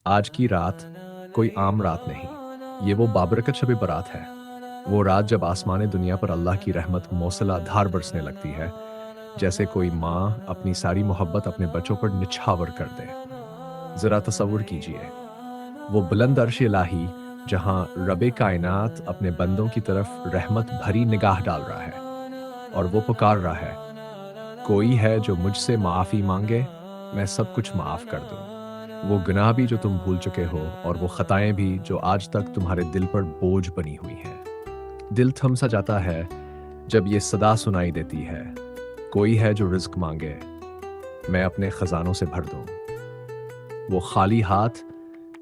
आज की रात कोई आम रात नहीं, ये वो बाबरकत शब बारात है। वो रात जब आसमान दुनिया पर अल्लाह की रहमत मूसलाधार बरसने लगती है, जैसे कोई माँ अपनी सारी मोहब्बत अपने बच्चों पर निछावर कर दे। ज़रा तसव्वुर कीजिए, वो बुलंद अर्श इलाही जहाँ रब कायनात अपने बंदों की तरफ रहमत भरी निगाह डाल रहा है और वो पुकार रहा है, कोई है जो मुझसे माफ़ी मांगे, मैं सब कुछ माफ़ कर दूँ। वो गुनाह भी जो तुम भूल चुके हो और वो खताएं भी जो आज तक तुम्हारे दिल पर बोझ बनी हुई हैं। दिल थम सा जाता है जब ये सदा सुनाई देती है, कोई है जो रिज्क मांगे, मैं अपने खजानों से भर दूं। वो खाली हाथ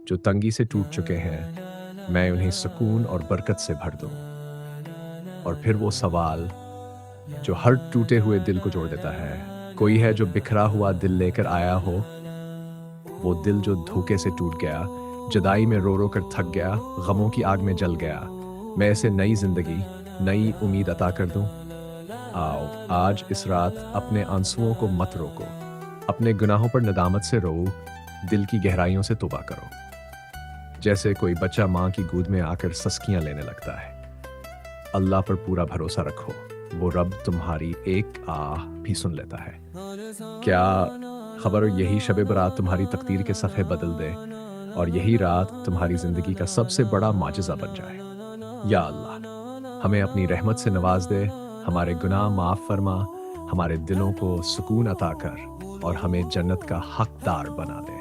जो तंगी से टूट चुके हैं, मैं उन्हें सुकून और बरकत से भर दूं। और फिर वो सवाल जो हर टूटे हुए दिल को जोड़ देता है, कोई है जो बिखरा हुआ दिल लेकर आया हो, वो दिल जो धोखे से टूट गया, जुदाई में रो रो कर थक गया, गमों की आग में जल गया, मैं इसे नई जिंदगी, नई उम्मीद अता कर दूं। आओ आज इस रात अपने आंसुओं को मत रोको, अपने गुनाहों पर नदामत से रो, दिल की गहराइयों से तौबा करो। जैसे कोई बच्चा माँ की गोद में आकर सस्कियां लेने लगता है। अल्लाह पर पूरा भरोसा रखो, वो रब तुम्हारी एक आह भी सुन लेता है। क्या खबर यही शब बरात तुम्हारी तकदीर के सफ़े बदल दे और यही रात तुम्हारी ज़िंदगी का सबसे बड़ा माजिज़ा बन जाए। या अल्लाह, हमें अपनी रहमत से नवाज दे, हमारे गुनाह माफ़ फरमा, हमारे दिलों को सुकून अता कर और हमें जन्नत का हकदार बना दे।